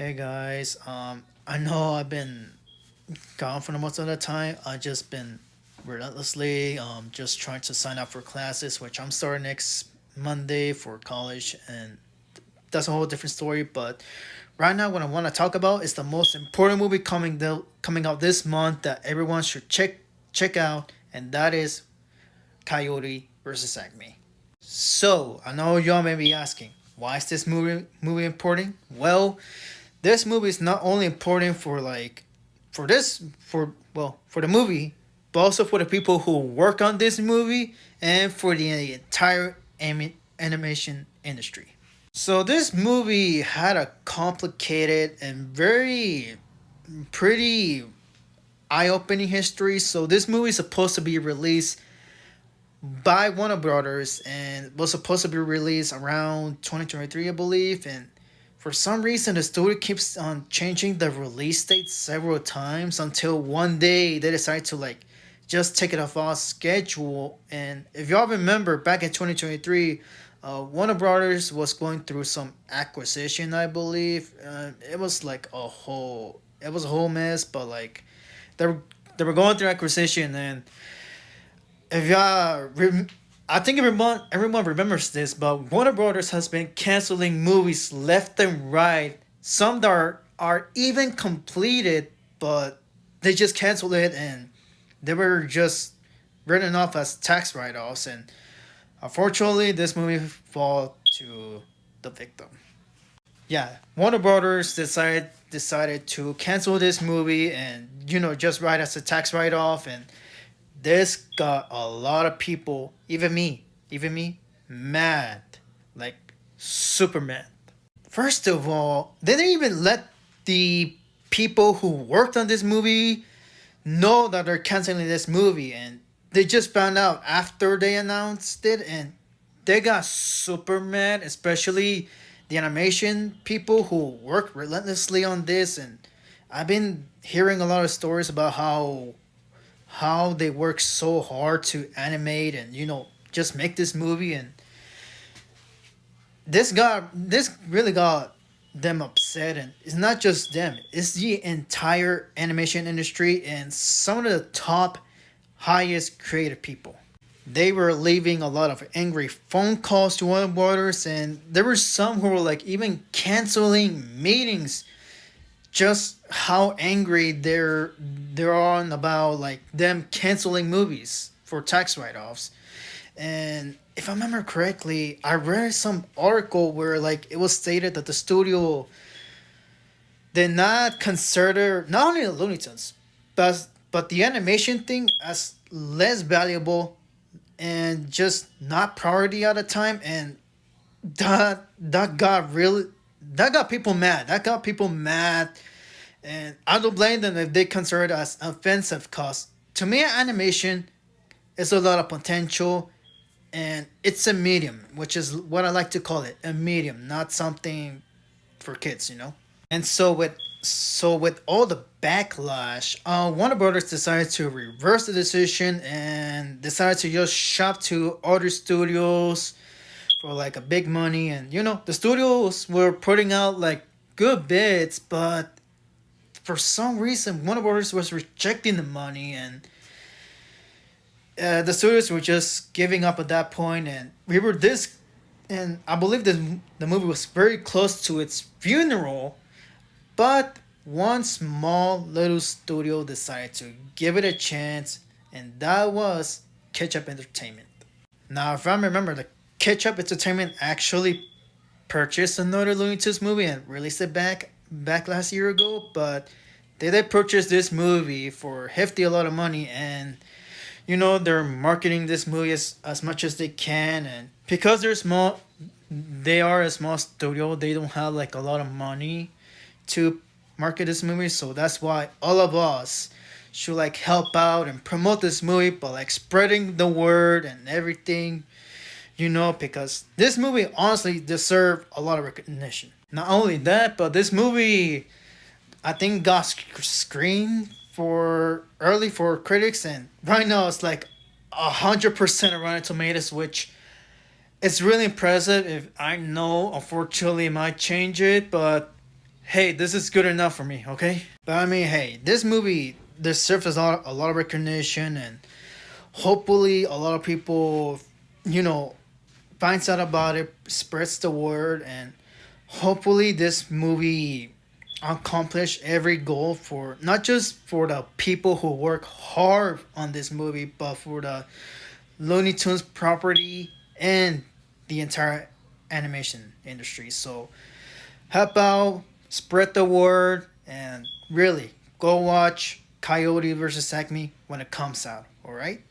Hey guys, I know I've been gone for the most of the time. I just been relentlessly just trying to sign up for classes, which I'm starting next Monday for college, and that's a whole different story. But right now, what I want to talk about is the most important movie coming out this month that everyone should check out, and that is Coyote Vs Acme. So I know y'all may be asking, why is this movie important? Well, this movie is not only important for for the movie, but also for the people who work on this movie and for the entire animation industry. So this movie had a complicated and very pretty eye-opening history. So this movie is supposed to be released by Warner Brothers and was supposed to be released around 2023, I believe. And for some reason, the studio keeps on changing the release date several times until one day they decide to just take it off schedule. And if y'all remember, back in 2023, Warner Brothers was going through some acquisition, I believe. It was a whole mess, but they were, they were going through acquisition. And if I think everyone remembers this, but Warner Brothers has been canceling movies left and right. Some that are even completed, but they just canceled it and they were just written off as tax write-offs. And unfortunately, this movie fall to the victim. Yeah, Warner Brothers decided to cancel this movie and just write as a tax write-off. And this got a lot of people, even me, mad. Like, super mad. First of all, they didn't even let the people who worked on this movie know that they're canceling this movie. And they just found out after they announced it. And they got super mad, especially the animation people who worked relentlessly on this. And I've been hearing a lot of stories about how they work so hard to animate and just make this movie. And this really got them upset. And it's not just them, it's the entire animation industry and some of the top highest creative people. They were leaving a lot of angry phone calls to Warner Brothers, and there were some who were even canceling meetings, just how angry they're on about them canceling movies for tax write-offs. And if I remember correctly, I read some article where it was stated that the studio did not consider not only the Looney Tunes, but the animation thing as less valuable and just not priority at the time. And that got people mad. That got people mad. And I don't blame them if they consider it as offensive, cause to me animation is a lot of potential and it's a medium, which is what I like to call it, a medium, not something for kids. And so with all the backlash, Warner Brothers decided to reverse the decision and decided to just shop to other studios for a big money. And the studios were putting out good bits, but for some reason Warner Brothers was rejecting the money. And the studios were just giving up at that point. And we were this, and I believe the movie was very close to its funeral. But one small little studio decided to give it a chance, and that was Ketchup Entertainment. Now, if I remember, the Ketchup Entertainment actually purchased another Looney Tunes movie and released it back last year ago. But they did purchase this movie for hefty a lot of money. And they're marketing this movie as much as they can. And because they are a small studio, they don't have a lot of money to market this movie. So that's why all of us should help out and promote this movie, but spreading the word and everything, because this movie honestly deserved a lot of recognition. Not only that, but this movie I think got screened for early for critics, and right now it's 100% on Rotten Tomatoes, which it's really impressive. If I know, unfortunately, it might change it, but hey, this is good enough for me, okay? But I mean, hey, this movie deserves a lot of recognition, and hopefully a lot of people, you know, finds out about it, spreads the word, and hopefully this movie accomplish every goal for not just for the people who work hard on this movie, but for the Looney Tunes property and the entire animation industry. So help out, spread the word, and really go watch Coyote versus Acme when it comes out. All right.